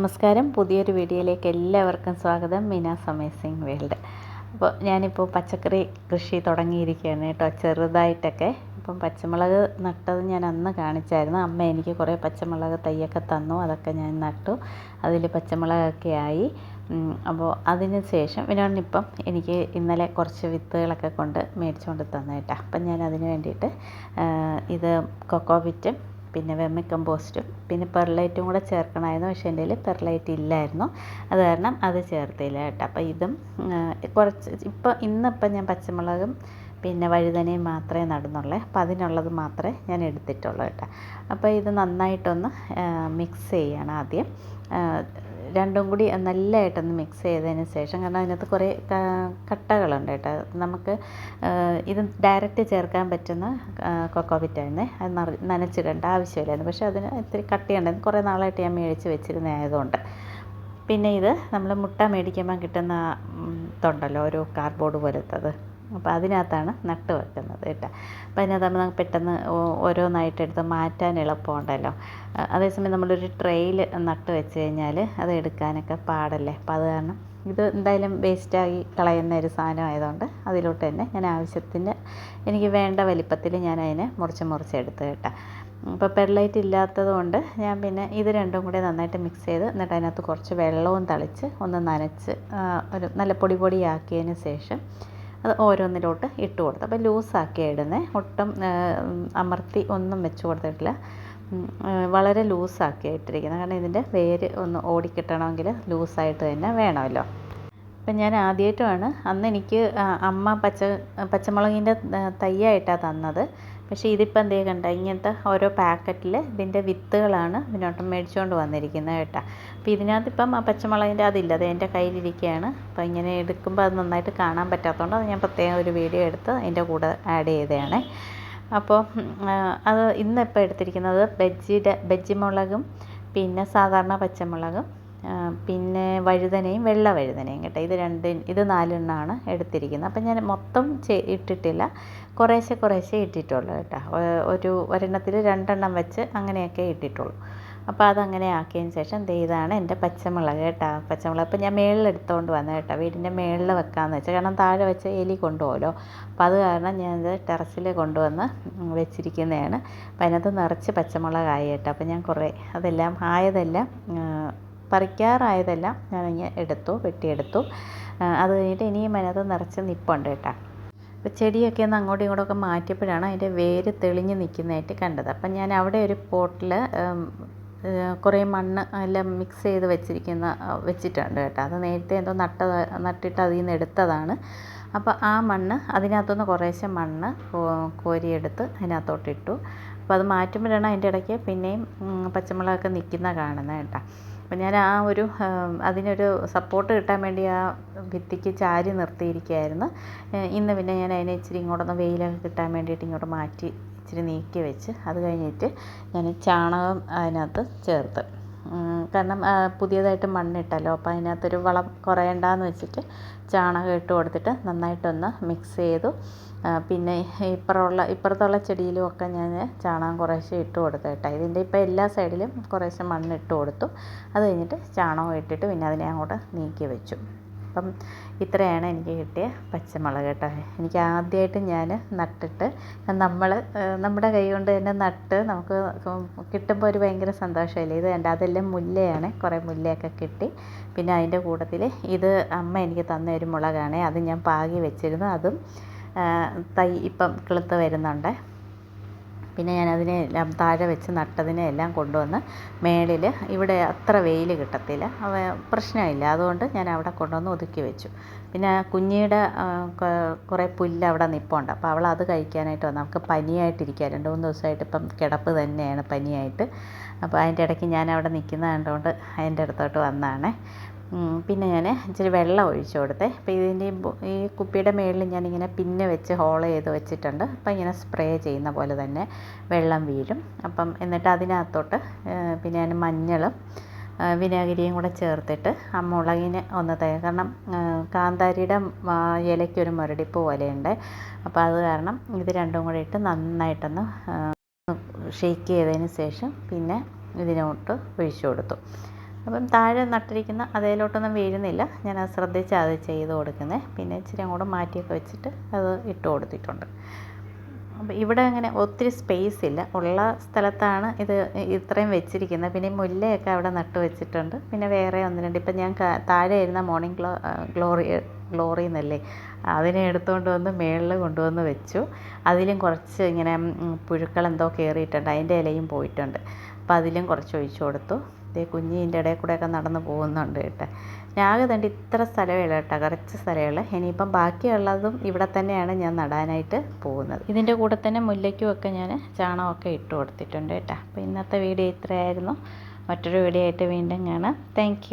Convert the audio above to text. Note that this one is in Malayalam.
നമസ്കാരം. പുതിയൊരു വീഡിയോയിലേക്ക് എല്ലാവർക്കും സ്വാഗതം. മീനാസ് അമേസിങ് വേൾഡ്. അപ്പോൾ ഞാനിപ്പോൾ പച്ചക്കറി കൃഷി തുടങ്ങിയിരിക്കുകയാണ് കേട്ടോ, ചെറുതായിട്ടൊക്കെ. ഇപ്പം പച്ചമുളക് നട്ടത് ഞാൻ അന്ന് കാണിച്ചായിരുന്നു. അമ്മ എനിക്ക് കുറേ പച്ചമുളക് തൈയൊക്കെ തന്നു, അതൊക്കെ ഞാൻ നട്ടു. അതിൽ പച്ചമുളകൊക്കെ ആയി. അപ്പോൾ അതിന് ശേഷം ഇപ്പം എനിക്ക് ഇന്നലെ കുറച്ച് വിത്തുകളൊക്കെ മേടിച്ചുകൊണ്ട് തന്നു കേട്ടോ. അപ്പം ഞാൻ അതിന് വേണ്ടിയിട്ട് ഇത് കൊക്കോപിറ്റും പിന്നെ വെർമി കമ്പോസ്റ്റും പിന്നെ പെർലൈറ്റും കൂടെ ചേർക്കണമായിരുന്നു. പക്ഷേ എൻ്റെ കയ്യിൽ പെർലൈറ്റ് ഇല്ലായിരുന്നു, അത് കാരണം അത് ചേർത്തില്ല കേട്ടോ. അപ്പോൾ ഇതും കുറച്ച് ഇന്നിപ്പം ഞാൻ പച്ചമുളകും പിന്നെ വഴുതനയും മാത്രമേ നടുന്നുള്ളൂ. അപ്പം അതിനുള്ളത് മാത്രമേ ഞാൻ എടുത്തിട്ടുള്ളൂ കേട്ടോ. അപ്പോൾ ഇത് നന്നായിട്ടൊന്ന് മിക്സ് ചെയ്യണം ആദ്യം. രണ്ടും കൂടി നല്ലതായിട്ടൊന്ന് മിക്സ് ചെയ്തതിന് ശേഷം, കാരണം അതിനകത്ത് കുറേ കട്ടകളുണ്ട് കേട്ടോ. നമുക്ക് ഇത് ഡയറക്റ്റ് ചേർക്കാൻ പറ്റുന്ന കൊക്കോപിറ്റായിരുന്നു. അത് നനച്ചിടേണ്ട ആവശ്യമില്ലായിരുന്നു. പക്ഷേ അതിന് ഇത്തിരി കട്ടിയുണ്ടായിരുന്നു. കുറേ നാളായിട്ട് ഞാൻ മേടിച്ച് വെച്ചിരുന്നതായതുകൊണ്ട്. പിന്നെ ഇത് നമ്മൾ മുട്ട മേടിക്കുമ്പോൾ കിട്ടുന്ന ഇതുണ്ടല്ലോ, ഒരു കാർഡ്ബോർഡ് പോലത്തത്. അപ്പോൾ അതിനകത്താണ് നട്ട് വെക്കുന്നത് കേട്ടോ. അപ്പോൾ അതിനകത്താകുമ്പോൾ നമുക്ക് പെട്ടെന്ന് ഓരോന്നായിട്ട് എടുത്ത് മാറ്റാൻ എളുപ്പമുണ്ടല്ലോ. അതേസമയം നമ്മളൊരു ട്രെയിൽ നട്ട് വെച്ച് കഴിഞ്ഞാൽ അത് എടുക്കാനൊക്കെ പാടല്ലേ. അപ്പോൾ അത് കാരണം ഇത് എന്തായാലും വേസ്റ്റായി കളയുന്ന ഒരു സാധനം ആയതുകൊണ്ട് അതിലോട്ട് തന്നെ ഞാൻ ആവശ്യത്തിന് എനിക്ക് വേണ്ട വലിപ്പത്തിൽ ഞാൻ അതിനെ മുറിച്ചെടുത്ത് കേട്ടോ. ഇപ്പോൾ പെർലൈറ്റ് ഇല്ലാത്തത് കൊണ്ട് ഞാൻ പിന്നെ ഇത് രണ്ടും കൂടെ നന്നായിട്ട് മിക്സ് ചെയ്ത് എന്നിട്ട് അതിനകത്ത് കുറച്ച് വെള്ളവും തളിച്ച് ഒന്ന് നനച്ച് ഒരു നല്ല പൊടിയാക്കിയതിന് ശേഷം അത് ഓരോന്നിലോട്ട് ഇട്ട് കൊടുത്തു. അപ്പോൾ ലൂസാക്കിയാണ് ഇടുന്നത്. ഒട്ടും അമർത്തി ഒന്നും വെച്ച് കൊടുത്തിട്ടില്ല. വളരെ ലൂസാക്കിയാണ് ഇട്ടിരിക്കുന്നത്. കാരണം ഇതിൻ്റെ വേര് ഒന്ന് ഓടിക്കിട്ടണമെങ്കിൽ ലൂസായിട്ട് തന്നെ വേണമല്ലോ. അപ്പം ഞാൻ ആദ്യമായിട്ടുമാണ്, അന്ന് എനിക്ക് അമ്മ പച്ചമുളകിൻ്റെ തൈയായിട്ടാണ് തന്നത്. പക്ഷേ ഇതിപ്പോൾ എന്തേ കണ്ട ഇങ്ങനത്തെ ഓരോ പാക്കറ്റിൽ ഇതിൻ്റെ വിത്തുകളാണ് ഇതിനോട്ടം മേടിച്ചുകൊണ്ട് വന്നിരിക്കുന്നത് കേട്ടോ. അപ്പോൾ ഇതിനകത്തിപ്പം ആ പച്ചമുളകിൻ്റെ അതില്ല, അത് എൻ്റെ കയ്യിലിരിക്കുകയാണ്. അപ്പോൾ ഇങ്ങനെ എടുക്കുമ്പോൾ അത് നന്നായിട്ട് കാണാൻ പറ്റാത്തതുകൊണ്ട് അത് ഞാൻ പ്രത്യേകം ഒരു വീഡിയോ എടുത്ത് അതിൻ്റെ കൂടെ ആഡ് ചെയ്തതാണ്. അപ്പോൾ അത് ഇന്നിപ്പോൾ എടുത്തിരിക്കുന്നത് ബജ്ജി മുളകും പിന്നെ സാധാരണ പച്ചമുളകും പിന്നെ വഴുതനയും വെള്ള വഴുതനയും കേട്ടോ. ഇത് 4 എണ്ണമാണ് എടുത്തിരിക്കുന്നത്. അപ്പം ഞാൻ മൊത്തം ഇട്ടിട്ടില്ല, കുറേശ്ശെ ഇട്ടിട്ടുള്ളൂ കേട്ടോ. ഒരെണ്ണത്തിൽ 2 എണ്ണം വെച്ച് അങ്ങനെയൊക്കെ ഇട്ടിട്ടുള്ളൂ. അപ്പോൾ അതങ്ങനെ ആക്കിയതിന് ശേഷം ഇതാണ് എൻ്റെ പച്ചമുളക് കേട്ടോ. പച്ചമുളക് ഇപ്പം ഞാൻ മേളിൽ എടുത്തുകൊണ്ട് വന്നത് കേട്ടോ. വീടിൻ്റെ മേളിൽ വെക്കാമെന്ന് വെച്ചാൽ, കാരണം താഴെ വെച്ച് എലി കൊണ്ടുപോകുമല്ലോ. അപ്പോൾ അത് കാരണം ഞാനിത് ടെറസിൽ കൊണ്ടുവന്ന് വെച്ചിരിക്കുന്നതാണ്. അപ്പോൾ അതിനകത്ത് നിറച്ച് പച്ചമുളകായി കേട്ടോ. അപ്പോൾ ഞാൻ അതെല്ലാം ആയതെല്ലാം പറിക്കാറായതെല്ലാം ഞാനിങ്ങനെ വെട്ടിയെടുത്തു. അത് കഴിഞ്ഞിട്ട് ഇനിയും അതിനകത്ത് നിറച്ച് നിപ്പുണ്ട് കേട്ടോ. അപ്പോൾ ചെടിയൊക്കെ ഒന്ന് അങ്ങോട്ടും ഇങ്ങോട്ടൊക്കെ മാറ്റിയപ്പോഴാണ് അതിൻ്റെ വേര് തെളിഞ്ഞ് നിൽക്കുന്നതായിട്ട് കണ്ടത്. അപ്പം ഞാൻ അവിടെ ഒരു പോട്ടിൽ കുറേ മണ്ണ് എല്ലാം മിക്സ് ചെയ്ത് വെച്ചിട്ടുണ്ട് കേട്ടോ. അത് നേരത്തെ എന്തോ നട്ടിട്ട് അതിൽ നിന്ന് എടുത്തതാണ്. അപ്പോൾ ആ മണ്ണ് അതിനകത്തുനിന്ന് കുറേശ്ശെ മണ്ണ് കോരിയെടുത്ത് അതിനകത്തോട്ടിട്ടു. അപ്പോൾ അത് മാറ്റുമ്പോഴാണ് അതിൻ്റെ ഇടയ്ക്ക് പിന്നെയും പച്ചമുളകൊക്കെ നിൽക്കുന്ന കാണുന്നത് കേട്ടോ. അപ്പം ഞാൻ അതിനൊരു സപ്പോർട്ട് കിട്ടാൻ വേണ്ടി ആ ഭിത്തിക്ക് ചാരി നിർത്തിയിരിക്കുകയായിരുന്നു. ഇന്ന് പിന്നെ ഞാൻ അതിനെ ഇച്ചിരി ഇങ്ങോട്ടൊന്ന് വെയിലൊക്കെ കിട്ടാൻ വേണ്ടിയിട്ട് ഇങ്ങോട്ട് മാറ്റി ഇച്ചിരി നീക്കി വെച്ച് അത് കഴിഞ്ഞിട്ട് ഞാൻ ചാണകം അതിനകത്ത് ചേർത്ത്. കാരണം പുതിയതായിട്ട് മണ്ണിട്ടല്ലോ, അപ്പോൾ അതിനകത്തൊരു വളം കുറയണ്ടെന്ന് വെച്ചിട്ട് ചാണകം ഇട്ട് കൊടുത്തിട്ട് നന്നായിട്ടൊന്ന് മിക്സ് ചെയ്തു. പിന്നെ ഇപ്പുറത്തുള്ള ചെടിയിലുമൊക്കെ ഞാൻ ചാണകം കുറേശ്ശെ ഇട്ട് കൊടുത്തു കേട്ടോ. ഇതിൻ്റെ ഇപ്പോൾ എല്ലാ സൈഡിലും കുറേശ്ശെ മണ്ണ് ഇട്ട് കൊടുത്തു. അത് കഴിഞ്ഞിട്ട് ചാണകം ഇട്ടിട്ട് പിന്നെ അതിനെ അങ്ങോട്ട് നീക്കി വെച്ചു. അപ്പം ഇത്രയാണ് എനിക്ക് കിട്ടിയ പച്ചമുളക് കേട്ടോ. എനിക്ക് ആദ്യമായിട്ട് ഞാൻ നട്ടിട്ട് നമ്മുടെ കൈ കൊണ്ട് തന്നെ നട്ട് നമുക്ക് കിട്ടുമ്പോൾ ഒരു ഭയങ്കര സന്തോഷമല്ലേ. ഇത് കണ്ട അതെല്ലാം മുല്ലയാണ്, കുറേ മുല്ലയൊക്കെ കിട്ടി. പിന്നെ അതിൻ്റെ കൂട്ടത്തിൽ ഇത് അമ്മ എനിക്ക് തന്ന ഒരു മുളകാണ്, അത് ഞാൻ പാകി വെച്ചിരുന്നു. അതും തൈ ഇപ്പം കിളുത്ത് വരുന്നുണ്ട്. പിന്നെ ഞാനതിനെ എല്ലാം താഴെ വെച്ച് നട്ടതിനെ എല്ലാം കൊണ്ടുവന്ന് മേളിൽ, ഇവിടെ അത്ര വെയിൽ കിട്ടത്തില്ല, പ്രശ്നമില്ല, അതുകൊണ്ട് ഞാൻ അവിടെ കൊണ്ടുവന്ന് ഒതുക്കി വെച്ചു. പിന്നെ കുഞ്ഞിയുടെ കുറേ പുല്ല് അവിടെ നിൽപ്പുണ്ട്. അപ്പോൾ അവൾ അത് കഴിക്കാനായിട്ട് വന്നു. നമുക്ക് പനിയായിട്ടിരിക്കുക, 2-3 ദിവസമായിട്ട് ഇപ്പം കിടപ്പ് തന്നെയാണ് പനിയായിട്ട്. അപ്പോൾ അതിൻ്റെ ഇടയ്ക്ക് ഞാൻ അവിടെ നിൽക്കുന്നത് കണ്ടുകൊണ്ട് അതിൻ്റെ അടുത്തോട്ട് വന്നതാണ്. പിന്നെ ഞാൻ ഇച്ചിരി വെള്ളം ഒഴിച്ചു കൊടുത്തേ. അപ്പോൾ ഈ കുപ്പിയുടെ മുകളിൽ ഞാനിങ്ങനെ പിന്നെ വെച്ച് ഹോൾ ചെയ്ത് വെച്ചിട്ടുണ്ട്. അപ്പോൾ ഇങ്ങനെ സ്പ്രേ ചെയ്യുന്ന പോലെ തന്നെ വെള്ളം വീഴും. അപ്പം എന്നിട്ട് അതിനകത്തോട്ട് പിന്നെ ഞാൻ മഞ്ഞളും വിനാഗിരിയും കൂടെ ചേർത്തിട്ട് ആ മുളകിന് ഒന്ന് കാരണം കാന്താരിയുടെ ഇലയ്ക്കൊരു മുരടിപ്പ് പോലെയുണ്ട്. അപ്പോൾ അത് കാരണം ഇത് രണ്ടും കൂടെ ഇട്ട് നന്നായിട്ടൊന്ന് ഷെയ്ക്ക് ചെയ്തതിന് ശേഷം പിന്നെ ഇതിനോട്ട് ഒഴിച്ചു കൊടുത്തു. അപ്പം താഴെ നട്ടിരിക്കുന്ന അതേലോട്ടൊന്നും വീഴുന്നില്ല. ഞാനത് ശ്രദ്ധിച്ചാൽ അത് ചെയ്ത് കൊടുക്കുന്നത്. പിന്നെ ഇച്ചിരി അങ്ങോട്ട് മാറ്റിയൊക്കെ വെച്ചിട്ട് അത് ഇട്ട് കൊടുത്തിട്ടുണ്ട്. അപ്പോൾ ഇവിടെ അങ്ങനെ ഒത്തിരി സ്പേസ് ഇല്ല. ഉള്ള സ്ഥലത്താണ് ഇത് ഇത്രയും വെച്ചിരിക്കുന്നത്. പിന്നെ ഈ മുല്ലയൊക്കെ അവിടെ നട്ട് വെച്ചിട്ടുണ്ട്. പിന്നെ വേറെ ഒന്ന് രണ്ട് ഇപ്പം ഞാൻ താഴെ ഇരുന്ന മോർണിംഗ് ഗ്ലോറി എന്നല്ലേ, അതിനെ എടുത്തുകൊണ്ട് വന്ന് മേളിൽ കൊണ്ടുവന്ന് വെച്ചു. അതിലും കുറച്ച് ഇങ്ങനെ പുഴുക്കളെന്തോ കയറിയിട്ടുണ്ട്, അതിൻ്റെ ഇലയും പോയിട്ടുണ്ട്. അപ്പോൾ അതിലും കുറച്ച് ഒഴിച്ചു കൊടുത്തു. ഇതേ കുഞ്ഞിൻ്റെ ഇടയിൽ കൂടെയൊക്കെ നടന്ന് പോകുന്നുണ്ട് കേട്ടോ. ഞാകെ തണ്ട് ഇത്ര സ്ഥലമേ ഉള്ളൂ കേട്ടോ, കുറച്ച് സ്ഥലമുള്ളൂ. ഇനിയിപ്പം ബാക്കിയുള്ളതും ഇവിടെ തന്നെയാണ് ഞാൻ നടാനായിട്ട് പോകുന്നത്. ഇതിൻ്റെ കൂടെ തന്നെ മുല്ലയ്ക്കും ഒക്കെ ഞാൻ ചാണകമൊക്കെ ഇട്ട് കൊടുത്തിട്ടുണ്ട് കേട്ടോ. അപ്പോൾ ഇന്നത്തെ വീഡിയോ ഇത്രയായിരുന്നു. മറ്റൊരു വീഡിയോ ആയിട്ട് വീണ്ടും കാണാം. താങ്ക്